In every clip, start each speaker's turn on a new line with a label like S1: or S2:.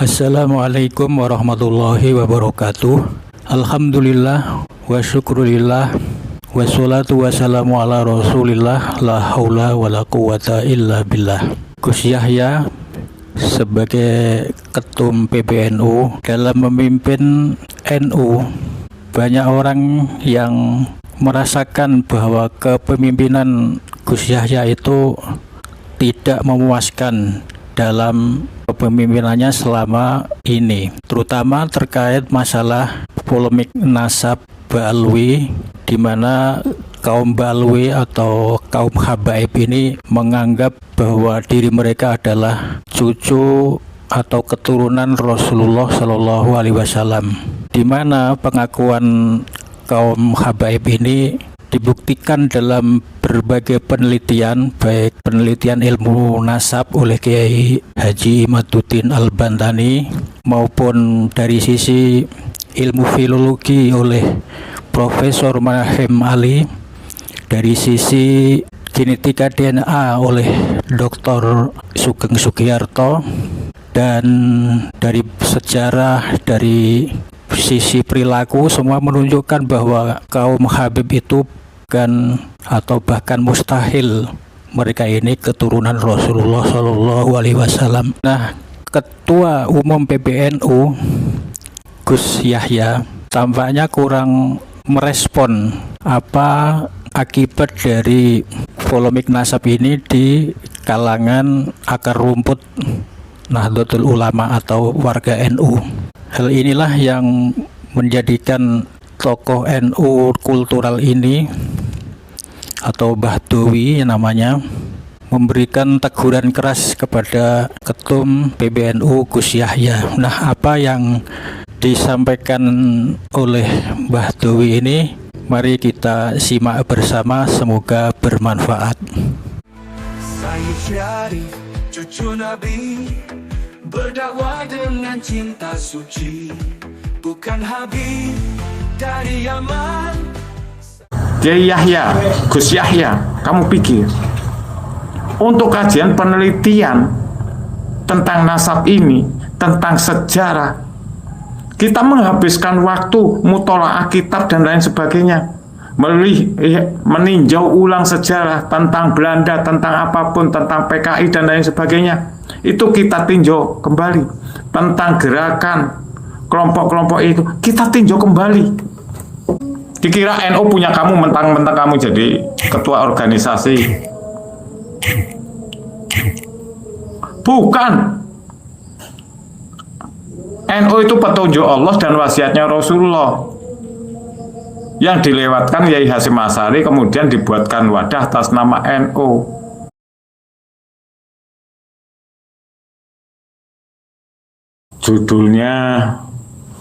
S1: Assalamualaikum warahmatullahi wabarakatuh. Alhamdulillah wa syukurillah wassalatu wassalamu ala rasulillah la haula wa la quwata illa billah. Gus Yahya sebagai ketum PBNU dalam memimpin NU, banyak orang yang merasakan bahwa kepemimpinan Gus Yahya itu tidak memuaskan dalam kepemimpinannya selama ini, terutama terkait masalah polemik nasab Ba'alwi, di mana kaum Ba'alwi atau kaum habaib ini menganggap bahwa diri mereka adalah cucu atau keturunan Rasulullah Shallallahu Alaihi Wasallam, di mana pengakuan kaum habaib ini dibuktikan dalam berbagai penelitian, baik penelitian ilmu nasab oleh Kiai Haji Imaduddin Al-Bantani maupun dari sisi ilmu filologi oleh Profesor Manahem Ali, dari sisi genetika DNA oleh Dr. Sugeng Sugiyarto, dan dari sejarah, dari sisi perilaku, semua menunjukkan bahwa kaum Habib itu bukan atau bahkan mustahil mereka ini keturunan Rasulullah Shallallahu Alaihi Wasallam. Nah, Ketua Umum PBNU Gus Yahya tampaknya kurang merespon apa akibat dari polemik nasab ini di kalangan akar rumput Nahdlatul Ulama atau warga NU. Hal inilah yang menjadikan tokoh NU kultural ini atau Bahdowi namanya memberikan teguran keras kepada ketum PBNU Gus Yahya. Nah, apa yang disampaikan oleh Bahdowi ini, mari kita simak bersama, semoga bermanfaat.
S2: Saya Syarif, cucu Nabi, berdakwah dengan cinta suci, bukan Habib dari Yaman.
S3: Kiai Yahya, Gus Yahya, kamu pikir untuk kajian penelitian tentang nasab ini, tentang sejarah, kita menghabiskan waktu mutolaah kitab dan lain sebagainya, meninjau ulang sejarah tentang Belanda, tentang apapun, tentang PKI dan lain sebagainya, itu kita tinjau kembali. Tentang gerakan kelompok-kelompok itu kita tinjau kembali. Dikira NU punya kamu, mentang-mentang kamu jadi ketua organisasi. Bukan. NU itu petunjuk Allah dan wasiatnya Rasulullah yang dilewatkan Yai Hasyim Asy'ari, kemudian dibuatkan wadah atas nama NU. Judulnya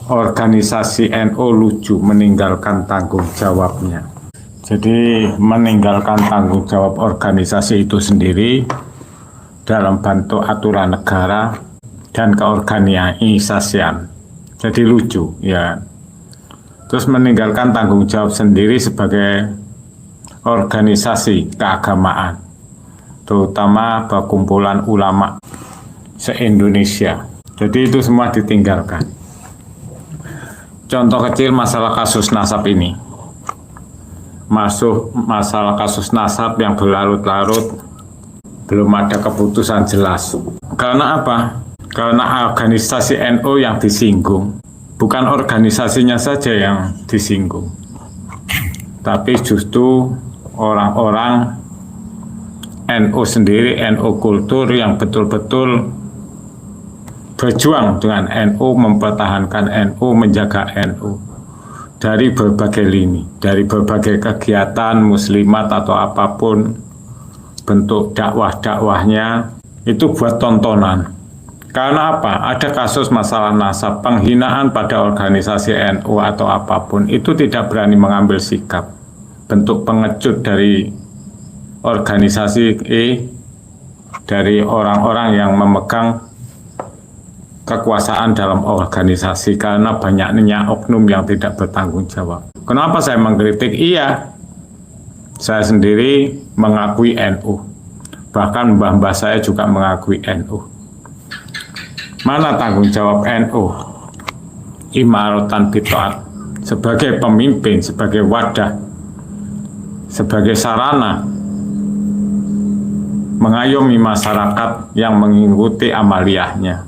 S3: organisasi NU lucu, meninggalkan tanggung jawabnya. Jadi meninggalkan tanggung jawab organisasi itu sendiri dalam bentuk aturan negara dan keorganisasian. Jadi lucu ya. Terus meninggalkan tanggung jawab sendiri sebagai organisasi keagamaan, terutama perkumpulan ulama se-Indonesia. Jadi itu semua ditinggalkan. Contoh kecil masalah kasus nasab ini. Masalah kasus nasab yang berlarut-larut, belum ada keputusan jelas. Karena apa? Karena organisasi NU yang disinggung. Bukan organisasinya saja yang disinggung, tapi justru orang-orang NU sendiri, NU kultur yang betul-betul berjuang dengan NU, mempertahankan NU, menjaga NU dari berbagai lini, dari berbagai kegiatan muslimat atau apapun bentuk dakwah-dakwahnya, itu buat tontonan. Karena apa? Ada kasus masalah nasab, penghinaan pada organisasi NU atau apapun, itu tidak berani mengambil sikap. Bentuk pengecut dari organisasi dari orang-orang yang memegang kekuasaan dalam organisasi, karena banyaknya oknum yang tidak bertanggung jawab. Kenapa saya mengkritik? Iya, saya sendiri mengakui NU, bahkan mbah-mbah saya juga mengakui NU. Mana tanggung jawab NU? Imaratan bitoat sebagai pemimpin, sebagai wadah, sebagai sarana mengayomi masyarakat yang mengikuti amaliyahnya.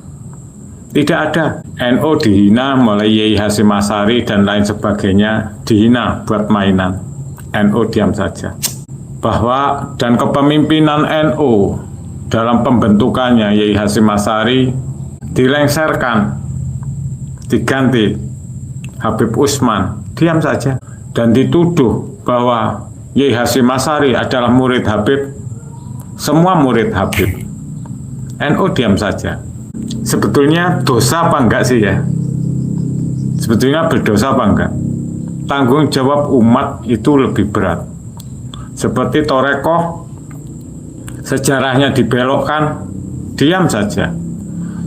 S3: Tidak ada. NU dihina mulai Yai Hasyim Asy'ari dan lain sebagainya, dihina buat mainan. NU diam saja. Bahwa dan kepemimpinan NU dalam pembentukannya Yai Hasyim Asy'ari dilengserkan, diganti Habib Utsman, diam saja. Dan dituduh bahwa Yai Hasyim Asy'ari adalah murid Habib, semua murid Habib. NU diam saja. Sebetulnya dosa apa enggak sih ya? Sebetulnya berdosa apa enggak? Tanggung jawab umat itu lebih berat. Seperti Torekoh, sejarahnya dibelokkan, diam saja.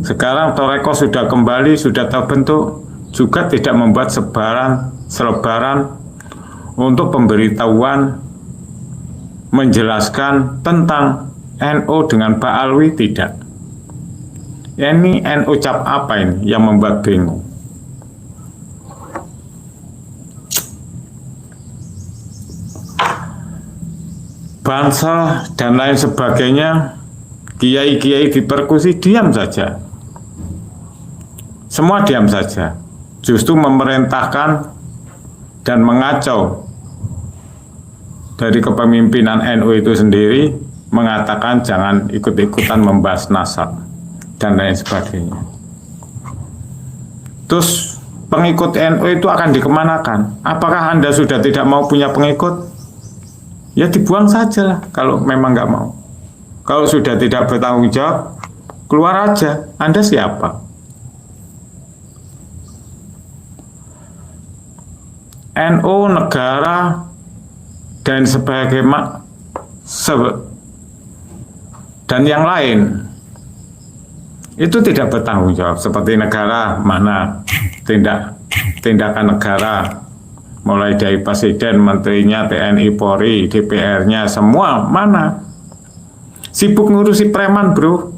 S3: Sekarang Torekoh sudah kembali, sudah terbentuk, juga tidak membuat selebaran untuk pemberitahuan, menjelaskan tentang NU dengan Pak Alwi, tidak. Ini NU cap apa ini yang membuat bingung? Bansal dan lain sebagainya, kiai-kiai dipersekusi, diam saja. Semua diam saja. Justru memerintahkan dan mengacau dari kepemimpinan NU itu sendiri, mengatakan jangan ikut-ikutan membahas nasab dan lain sebagainya. Terus pengikut NU itu akan dikemanakan? Apakah Anda sudah tidak mau punya pengikut? Ya dibuang saja lah kalau memang nggak mau. Kalau sudah tidak bertanggung jawab, keluar aja. Anda siapa? NU, negara, dan sebagainya, dan yang lain itu tidak bertanggung jawab. Seperti negara, mana tindakan negara, mulai dari presiden, menterinya, TNI, Polri, DPR-nya, semua mana? Sibuk ngurusi preman, bro.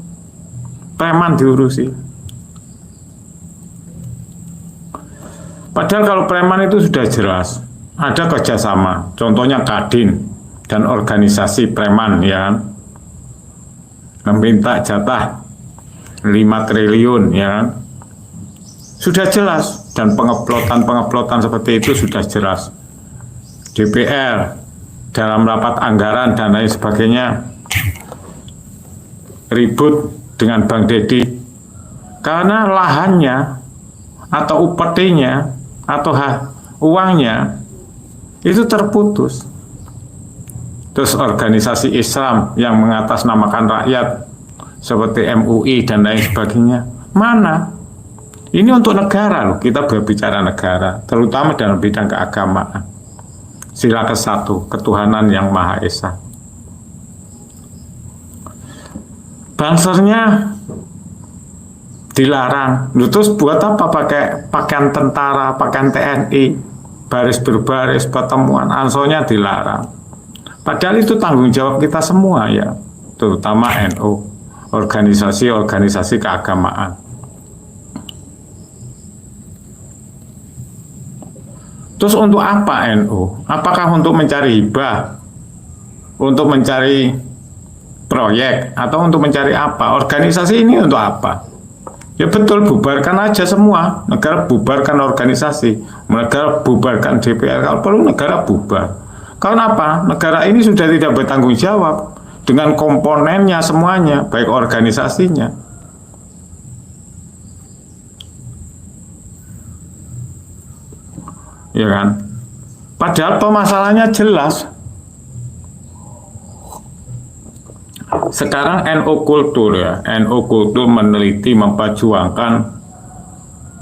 S3: Preman diurusi. Padahal kalau preman itu sudah jelas ada kerjasama. Contohnya Kadin dan organisasi preman, ya, meminta jatah 5 triliun, ya, sudah jelas. Dan pengeplotan seperti itu sudah jelas. DPR dalam rapat anggaran dan lain sebagainya ribut dengan Bang Deddy karena lahannya atau upetinya atau uangnya itu terputus. Terus organisasi Islam yang mengatasnamakan rakyat seperti MUI dan lain sebagainya, mana? Ini untuk negara loh, kita berbicara negara, terutama dalam bidang keagamaan. Sila ke-1, ketuhanan yang Maha Esa. Bansernya dilarang. Terus buat apa pakai pakaian tentara, pakaian TNI, baris berbaris, pertemuan, ansonya dilarang. Padahal itu tanggung jawab kita semua, ya, terutama NU, organisasi-organisasi keagamaan. Terus untuk apa NU? Apakah untuk mencari hibah? Untuk mencari proyek? Atau untuk mencari apa? Organisasi ini untuk apa? Ya betul, bubarkan aja semua. Negara bubarkan organisasi. Negara bubarkan DPR. Kalau perlu negara bubar. Karena apa? Negara ini sudah tidak bertanggung jawab dengan komponennya semuanya, baik organisasinya. Ya kan? Padahal permasalahannya jelas. Sekarang NU Kultur, ya, NU Kultur meneliti, memperjuangkan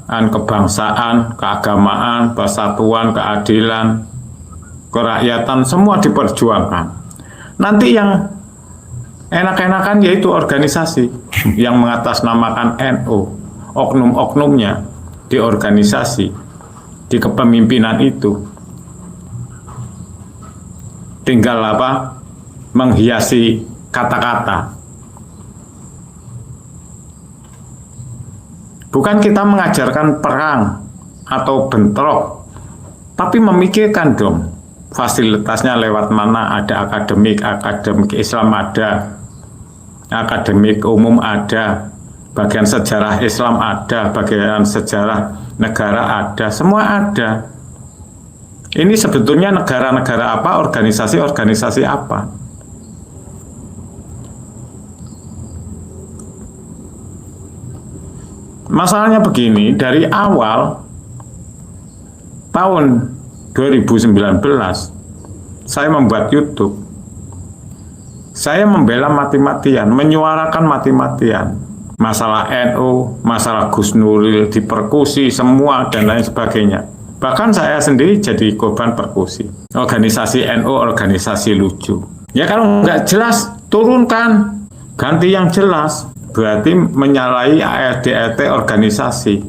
S3: kebangsaan, keagamaan, persatuan, keadilan, kerakyatan, semua diperjuangkan. Nanti yang enak-enakan yaitu organisasi yang mengatasnamakan NU, oknum-oknumnya di organisasi, di kepemimpinan itu tinggal apa? Menghiasi kata-kata. Bukan kita mengajarkan perang atau bentrok, tapi memikirkan dong fasilitasnya lewat mana. Ada akademik Islam ada, akademik umum ada, bagian sejarah Islam ada, bagian sejarah negara ada, semua ada. Ini sebetulnya negara-negara apa, organisasi-organisasi apa. Masalahnya begini, dari awal tahun 2019 saya membuat YouTube. Saya membela mati-matian, menyuarakan mati-matian. Masalah NU, masalah Gus Nuril dipersekusi semua dan lain sebagainya. Bahkan saya sendiri jadi korban persekusi. Organisasi NU, organisasi lucu. Ya kalau nggak jelas, turunkan. Ganti yang jelas. Berarti menyalahi ART organisasi.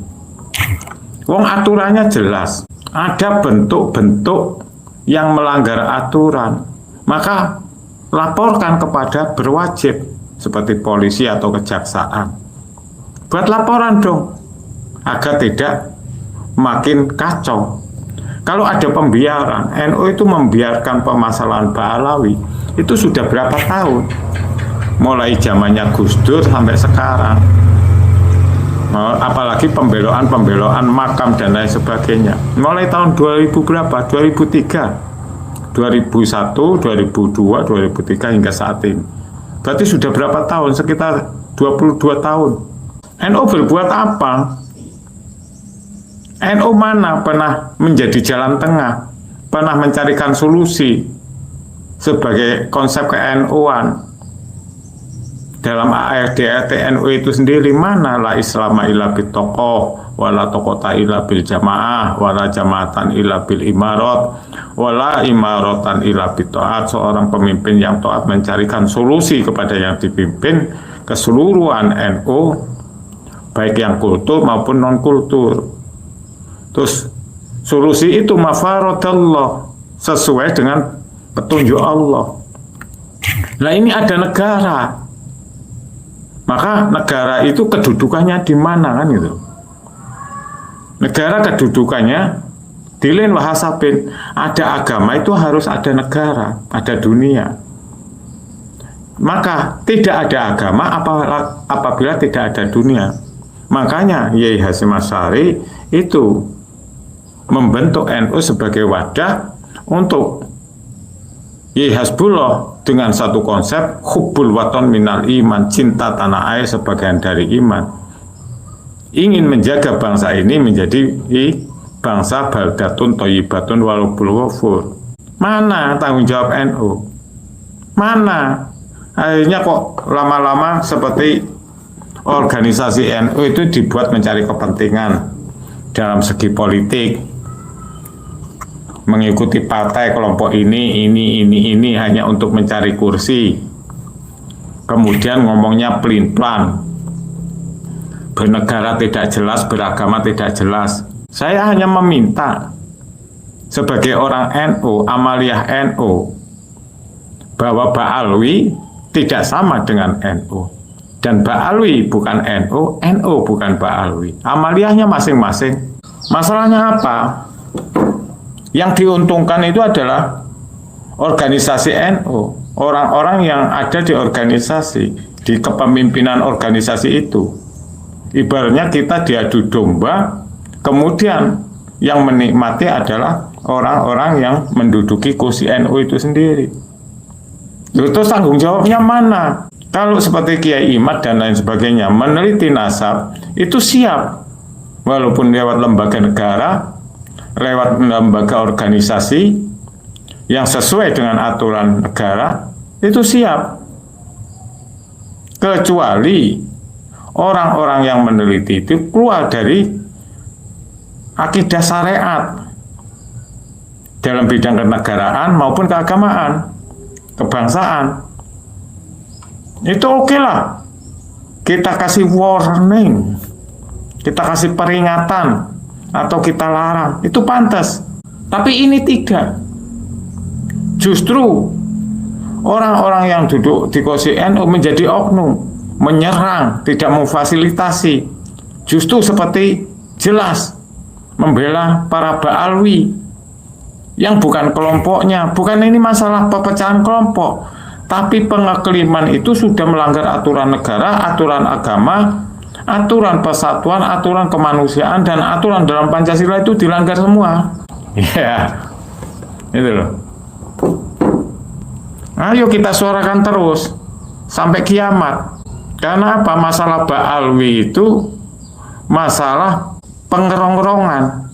S3: Wong aturannya jelas. Ada bentuk-bentuk yang melanggar aturan. Maka laporkan kepada berwajib. Seperti polisi atau kejaksaan. Buat laporan dong. Agar tidak makin kacau. Kalau ada pembiaran, NU itu membiarkan permasalahan Ba'alawi, itu sudah berapa tahun? Mulai zamannya Gus Dur sampai sekarang. Apalagi pembeloan makam dan lain sebagainya. Mulai tahun 2000 berapa? 2003, 2001, 2002, 2003 hingga saat ini. Berarti sudah berapa tahun? Sekitar 22 tahun. NU berbuat apa? NU mana pernah menjadi jalan tengah, pernah mencarikan solusi sebagai konsep ke-NU-an dalam ART NU itu sendiri. Mana la islama illa bil tokoh, wala tokota illa bil jamaah, wala jamaatan illa bil imarat, wala imaratan illa bil taat. Seorang pemimpin yang taat mencarikan solusi kepada yang dipimpin, keseluruhan NU, baik yang kultur maupun non kultur. Terus solusi itu mafaradallah, sesuai dengan petunjuk Allah. Nah ini ada negara, maka negara itu kedudukannya di mana kan gitu? Negara kedudukannya di lain wahasabin. Ada agama itu harus ada negara, ada dunia. Maka tidak ada agama apabila tidak ada dunia. Makanya Yai Hasyim Asy'ari itu membentuk NU sebagai wadah untuk Yai Hasbullah dengan satu konsep hubbul waton minal iman, cinta tanah air sebagian dari iman. Ingin menjaga bangsa ini menjadi bangsa baldatun thayyibatun walubul ghafur. Mana tanggung jawab NU? Mana? Akhirnya kok lama-lama seperti organisasi NU itu dibuat mencari kepentingan dalam segi politik, mengikuti partai kelompok ini hanya untuk mencari kursi. Kemudian ngomongnya pelin-pelan, bernegara tidak jelas, beragama tidak jelas. Saya hanya meminta sebagai orang NU, amaliyah NU, bahwa Ba'alwi tidak sama dengan NU. Dan Ba'alwi bukan NU, NU bukan Ba'alwi. Amaliyahnya masing-masing. Masalahnya apa? Yang diuntungkan itu adalah organisasi NU, orang-orang yang ada di organisasi, di kepemimpinan organisasi itu. Ibaratnya kita diadu domba, kemudian yang menikmati adalah orang-orang yang menduduki kursi NU itu sendiri. Terus tanggung jawabnya mana? Kalau seperti Kiai Imad dan lain sebagainya meneliti nasab, itu siap, walaupun lewat lembaga negara, lewat lembaga organisasi yang sesuai dengan aturan negara, itu siap. Kecuali orang-orang yang meneliti itu keluar dari akidah syariat dalam bidang kenegaraan maupun keagamaan, kebangsaan. Itu oke lah. Kita kasih warning, kita kasih peringatan, atau kita larang, itu pantas. Tapi ini tidak. Justru orang-orang yang duduk di kursi NU menjadi oknum, menyerang, tidak memfasilitasi. justru seperti jelas membela para Ba'alwi yang bukan kelompoknya. Bukan ini masalah perpecahan kelompok, tapi pengekliman itu sudah melanggar aturan negara, aturan agama, aturan persatuan, aturan kemanusiaan, dan aturan dalam Pancasila itu dilanggar semua. Ya, itu loh. Ayo kita suarakan terus sampai kiamat. Karena apa? Masalah Ba'alwi itu masalah pengerongrongan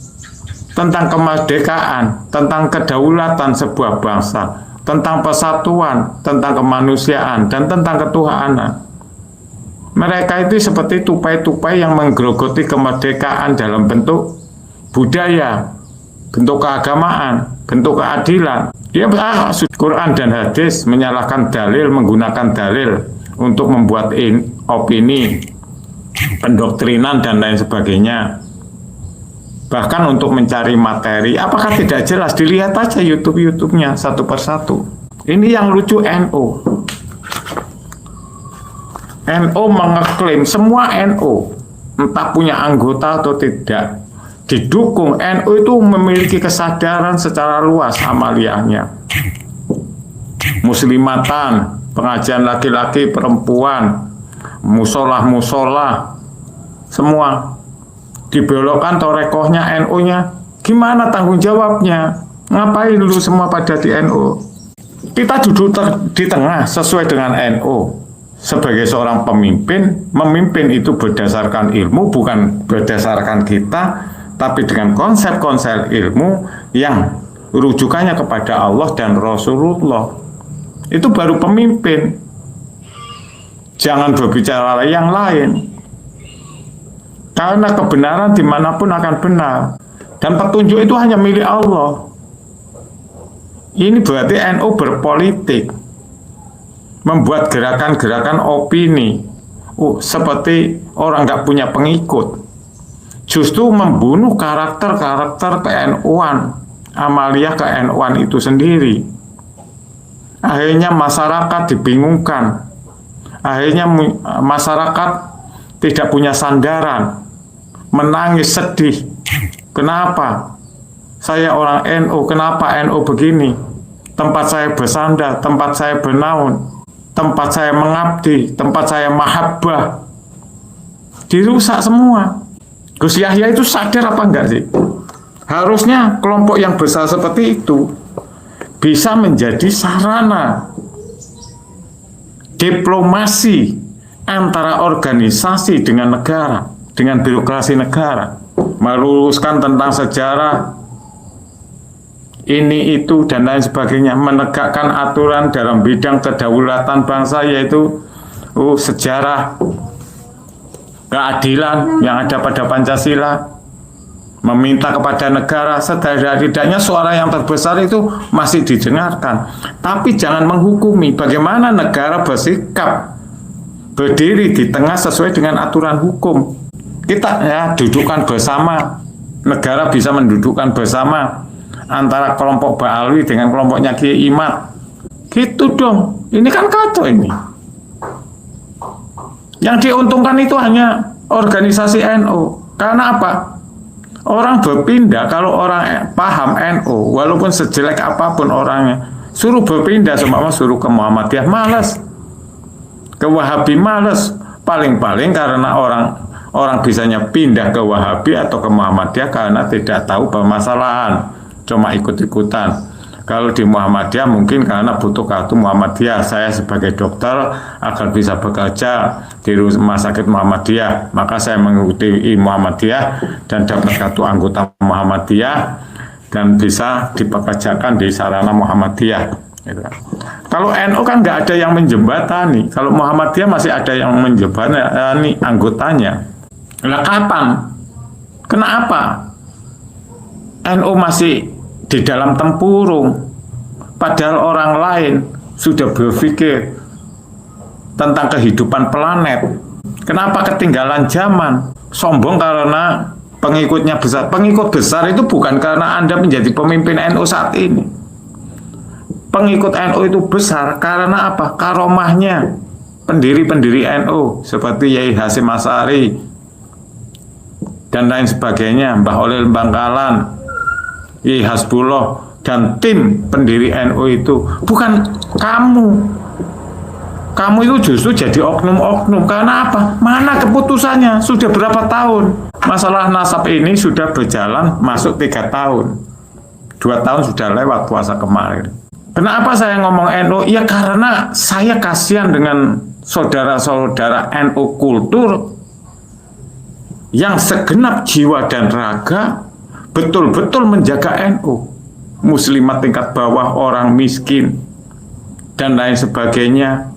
S3: tentang kemerdekaan, tentang kedaulatan sebuah bangsa, tentang persatuan, tentang kemanusiaan, dan tentang ketuhanan. Mereka itu seperti tupai-tupai yang menggerogoti kemerdekaan dalam bentuk budaya, bentuk keagamaan, bentuk keadilan. Dia Quran dan hadis menyalahkan dalil, menggunakan dalil untuk membuat opini, pendoktrinan, dan lain sebagainya. Bahkan untuk mencari materi, apakah tidak jelas? Dilihat aja YouTube-nya satu persatu. Ini yang lucu NU. NU mengeklaim semua NU, entah punya anggota atau tidak, didukung. NU itu memiliki kesadaran secara luas amaliyahnya. Muslimatan, pengajian laki-laki, perempuan, musolah, semua dibelokkan torekohnya NU-nya. Gimana tanggung jawabnya? Ngapain dulu semua pada di NU? Kita duduk di tengah sesuai dengan NU. Sebagai seorang pemimpin, memimpin itu berdasarkan ilmu, bukan berdasarkan kita, tapi dengan konsep-konsep ilmu yang rujukannya kepada Allah dan Rasulullah. Itu baru pemimpin. Jangan berbicara yang lain. Karena kebenaran dimanapun akan benar. Dan petunjuk itu hanya milik Allah. Ini berarti NU berpolitik. Membuat gerakan-gerakan opini. Seperti orang nggak punya pengikut. Justru membunuh karakter-karakter ke-NU-an. Amaliyah ke-NU-an itu sendiri. Akhirnya masyarakat dibingungkan. Akhirnya masyarakat tidak punya sandaran. Menangis, sedih. Kenapa? Saya orang NU, kenapa NU begini? Tempat saya bersandar, tempat saya bernaung, tempat saya mengabdi, tempat saya mahabbah, dirusak semua. Gus Yahya itu sadar apa enggak sih? Harusnya kelompok yang besar seperti itu bisa menjadi sarana diplomasi antara organisasi dengan negara, dengan birokrasi negara, meluruskan tentang sejarah ini itu dan lain sebagainya, menegakkan aturan dalam bidang kedaulatan bangsa, yaitu sejarah keadilan yang ada pada Pancasila, meminta kepada negara setidak-tidaknya suara yang terbesar itu masih didengarkan. Tapi jangan menghukumi. Bagaimana negara bersikap, berdiri di tengah sesuai dengan aturan hukum. Kita dudukkan bersama, negara bisa mendudukkan bersama antara kelompok Ba'alwi dengan kelompoknya Kiai Imad. Gitu dong. Ini kan kacau ini. Yang diuntungkan itu hanya organisasi NU. Karena apa? Orang berpindah, kalau orang paham NU, walaupun sejelek apapun orangnya, suruh berpindah, seumpama suruh ke Muhammadiyah, malas. Ke Wahabi malas. Paling-paling karena orang bisanya pindah ke Wahabi atau ke Muhammadiyah karena tidak tahu permasalahan, cuma ikut-ikutan. Kalau di Muhammadiyah mungkin karena butuh kartu Muhammadiyah. Saya sebagai dokter agar bisa bekerja di rumah sakit Muhammadiyah, maka saya mengikuti Muhammadiyah dan dapat kartu anggota Muhammadiyah dan bisa dipekerjakan di sarana Muhammadiyah. Gitu. Kalau NU kan nggak ada yang menjembatani. Kalau Muhammadiyah masih ada yang menjembatani anggotanya. Nah, kapan? Kenapa NU masih di dalam tempurung, padahal orang lain sudah berpikir tentang kehidupan planet? Kenapa ketinggalan zaman? Sombong karena pengikutnya besar. Pengikut besar itu bukan karena Anda menjadi pemimpin NU saat ini. Pengikut NU itu besar karena apa? Karomahnya pendiri-pendiri NU seperti Yai Hasyim Asy'ari, dan lain sebagainya, Mbah Olil Bangkalan, Yai Hasbullah, dan tim pendiri NU itu. Bukan kamu. Kamu itu justru jadi oknum-oknum. Karena apa? Mana keputusannya? Sudah berapa tahun? Masalah nasab ini sudah berjalan masuk 3 tahun. 2 tahun sudah lewat puasa kemarin. Kenapa saya ngomong NU? Ya karena saya kasihan dengan saudara-saudara NU kultur yang segenap jiwa dan raga betul-betul menjaga NU. Muslimat tingkat bawah, orang miskin, dan lain sebagainya.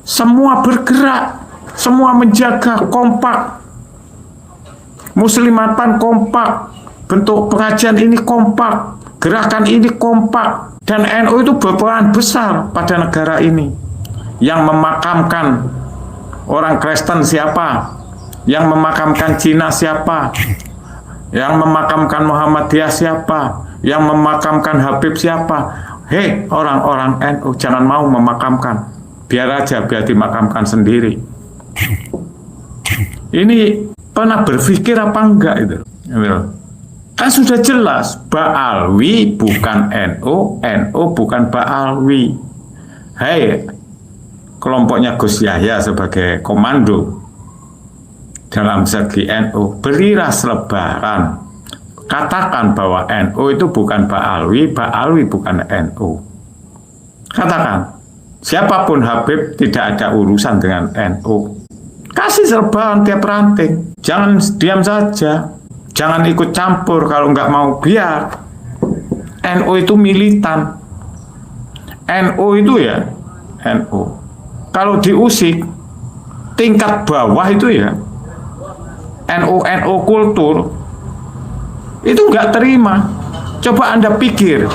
S3: Semua bergerak, semua menjaga, kompak. Muslimatan kompak, bentuk pengajian ini kompak, gerakan ini kompak. Dan NU itu berperan besar pada negara ini. Yang memakamkan orang Kristen siapa? Yang memakamkan Cina siapa? Yang memakamkan Muhammadiyah siapa? Yang memakamkan Habib siapa? Hei, orang-orang NU, jangan mau memakamkan. Biar aja, biar dimakamkan sendiri. Ini pernah berpikir apa enggak itu? Kan sudah jelas, Ba'alwi bukan NU, NU bukan Ba'alwi. Hei, kelompoknya Gus Yahya sebagai komando dalam segi NU, berilah selebaran. Katakan bahwa NU itu bukan Ba'alwi, Ba'alwi bukan NU. Katakan. Siapapun Habib tidak ada urusan dengan NU. Kasih selebaran tiap ranting. Jangan diam saja. Jangan ikut campur kalau nggak mau. Biar NU itu militan. NU itu ya NU. Kalau diusik tingkat bawah itu ya NU kultur itu nggak terima. Coba Anda pikir.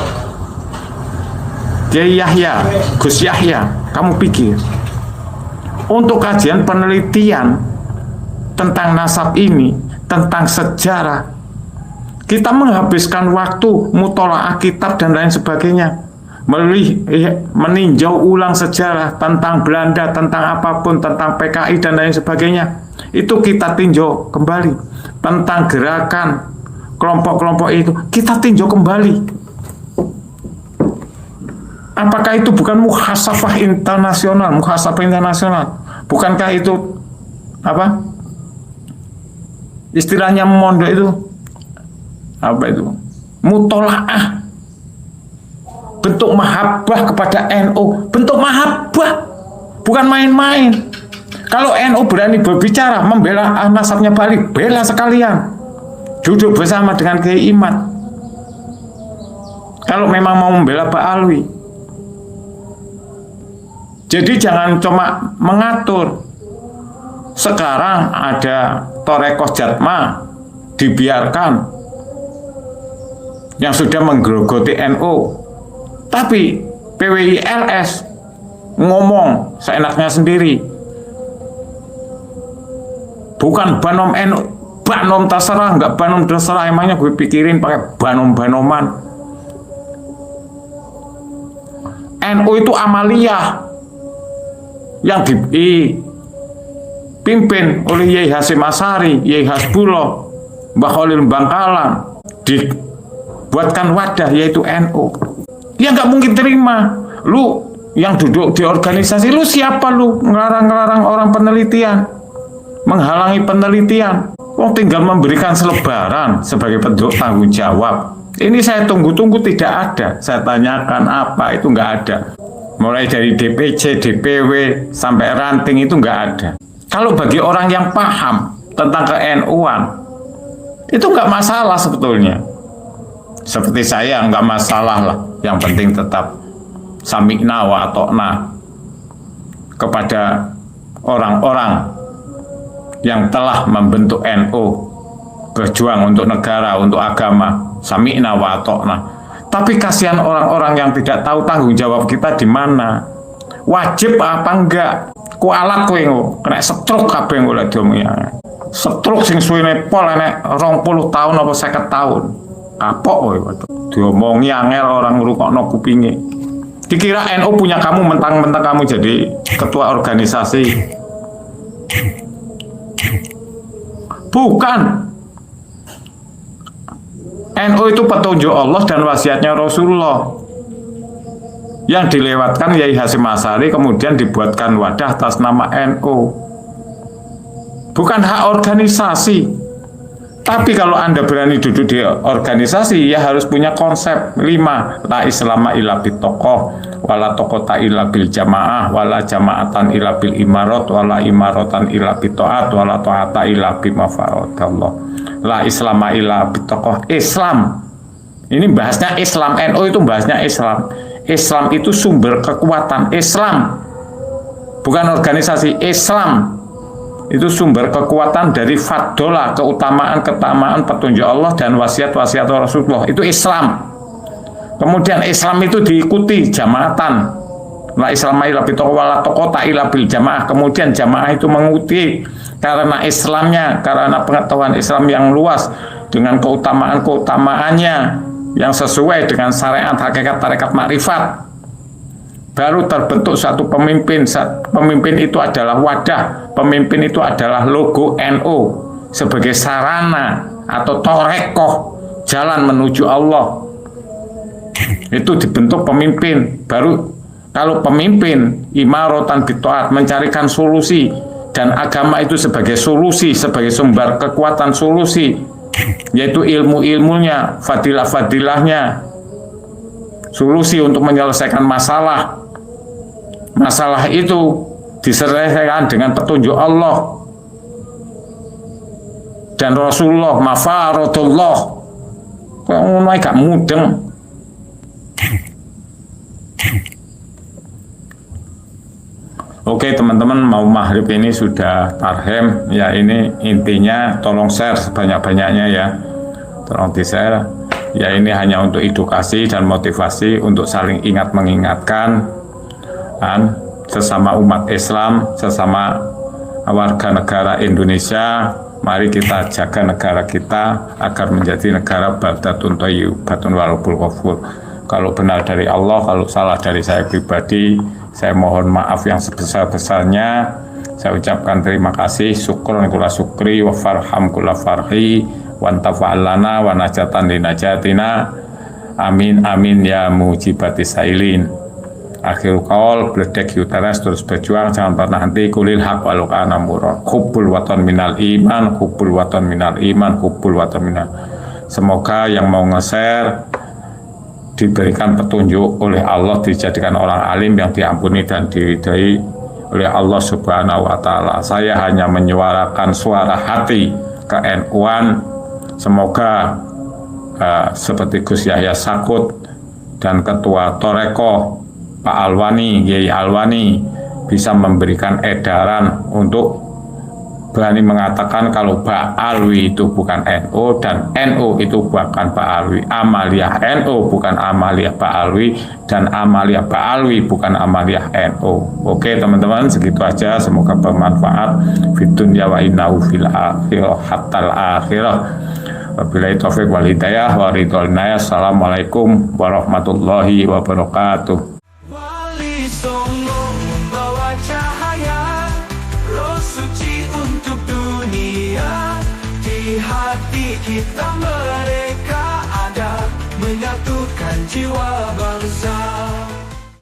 S3: Yai Yahya, Gus Yahya, kamu pikir untuk kajian penelitian tentang nasab ini, tentang sejarah, kita menghabiskan waktu mutolaah kitab dan lain sebagainya, meninjau ulang sejarah tentang Belanda, tentang apapun, tentang PKI dan lain sebagainya. Itu kita tinjau kembali. Tentang gerakan kelompok-kelompok itu kita tinjau kembali. Apakah itu bukan muhasabah internasional? Bukankah itu apa? Istilahnya mondok itu apa itu? Mutolaah. Bentuk mahabbah kepada NU, bentuk mahabbah, bukan main-main. Kalau NU berani berbicara membela nasabnya balik, bela sekalian. Duduk bersama dengan Kiai Imad. Kalau memang mau membela Ba'alwi. Jadi jangan cuma mengatur. Sekarang ada Torekoh Jatma dibiarkan yang sudah menggerogoti NU. Tapi PWILS ngomong seenaknya sendiri. Bukan banom NU, banom terserah, nggak banom terserah. Emangnya gue pikirin pakai banom-banoman. NU itu amaliyah yang dipimpin oleh Yai Hasyim Asy'ari, Yai Hasbullah, Mbah Olil Bangkalan, dibuatkan wadah yaitu NU. Dia nggak mungkin terima. Lu yang duduk di organisasi, lu siapa lu ngelarang-ngelarang orang penelitian, menghalangi penelitian? Wong tinggal memberikan selebaran sebagai bentuk tanggung jawab. Ini saya tunggu-tunggu tidak ada. Saya tanyakan apa, itu nggak ada. Mulai dari DPC, DPW, sampai ranting itu nggak ada. Kalau bagi orang yang paham tentang ke-NU-an, itu nggak masalah sebetulnya. Seperti saya nggak masalah lah. Yang penting tetap sami'na wa atokna kepada orang-orang yang telah membentuk NU, berjuang untuk negara, untuk agama, sami'na wa atokna. Tapi kasihan orang-orang yang tidak tahu tanggung jawab kita di mana. Wajib apa enggak? Ku alat kowe kena stroke kabeh oleh diomongi. Stroke sing suwene pol enek 20 tahun apa 50 tahun. Kapok kowe diomongi angel orang ngrungokno kupinge. Dikira NU punya kamu mentang-mentang kamu jadi ketua organisasi. Bukan. NU itu petunjuk Allah dan wasiatnya Rasulullah yang dilewatkan Yai Hasyim Asy'ari, kemudian dibuatkan wadah atas nama NU. Bukan hak organisasi. Tapi kalau Anda berani duduk di organisasi, ya harus punya konsep 5. La islama illa bitokoh, wala tokota illa bil jamaah, wala jamaatan illa bil imarat, wala imaratan illa bitoat, wala to'ata illa bimafaradallah. La islama illa bitokoh. Islam. Ini bahasnya Islam. NU itu bahasnya Islam. Islam itu sumber kekuatan. Islam. Bukan organisasi. Islam. Itu sumber kekuatan dari fadola, keutamaan petunjuk Allah dan wasiat-wasiat Rasulullah. Itu Islam. Kemudian Islam itu diikuti jamaatan. La islama illa bitokoh wala tokota illa bil jamaah. Kemudian jamaah itu mengikuti karena Islamnya, karena pengetahuan Islam yang luas dengan keutamaan-keutamaannya yang sesuai dengan syariat, hakikat, tarekat, makrifat. Baru terbentuk satu pemimpin. Pemimpin itu adalah wadah. Pemimpin itu adalah logo NU sebagai sarana atau torekoh jalan menuju Allah. Itu dibentuk pemimpin. Baru kalau pemimpin imaratan bitoat, mencarikan solusi, dan agama itu sebagai solusi, sebagai sumber kekuatan solusi, yaitu ilmu-ilmunya, fadilah-fadilahnya, solusi untuk menyelesaikan masalah. Masalah itu diselesaikan dengan petunjuk Allah dan Rasulullah, mafaradullah. Kok ngono gak mudeng. Oke teman-teman, mau maghrib ini sudah tarhem ya. Ini intinya, tolong share sebanyak-banyaknya ya, tolong di share ya. Ini hanya untuk edukasi dan motivasi, untuk saling ingat mengingatkan sesama umat Islam, sesama warga negara Indonesia. Mari kita jaga negara kita agar menjadi negara baldatun thayyibatun wa rabbul ghafur. Kalau benar dari Allah, kalau salah dari saya pribadi, saya mohon maaf yang sebesar-besarnya. Saya ucapkan terima kasih, syukron kula syukri, wa farham kula farhi, wa antafa'alana wa najatan linajatina. Amin amin ya mujibati sailin. Akhirul qaul, bledek yuteres, terus berjuang, jangan pernah henti. Kulil haq walau kana murad. Hubbul watan minal iman, hubbul watan minal iman, hubbul watan minal. Semoga yang mau nge-share diberikan petunjuk oleh Allah, dijadikan orang alim yang diampuni dan diridai oleh Allah Subhanahu wa Ta'ala. Saya hanya menyuarakan suara hati ke NU-an. Semoga seperti Gus Yahya Sakut dan Ketua Torekoh Pak Alwani, Yai Alwani, bisa memberikan edaran untuk berani mengatakan kalau Pak Alwi itu bukan NU dan NU itu bukan Pak Alwi. Amaliyah NU bukan amaliyah Pak Alwi, dan amaliyah Pak Alwi bukan amaliyah NU. Oke teman-teman, segitu aja. Semoga bermanfaat. Fitunya wa innahu fil akhirah hatal akhirah. Wabillahi taufiq wal hidayah wa ridwal inayah. Assalamualaikum warahmatullahi wabarakatuh.
S2: Songo membawa cahaya, roh suci untuk dunia. Di hati kita mereka ada, menyatukan jiwa bangsa.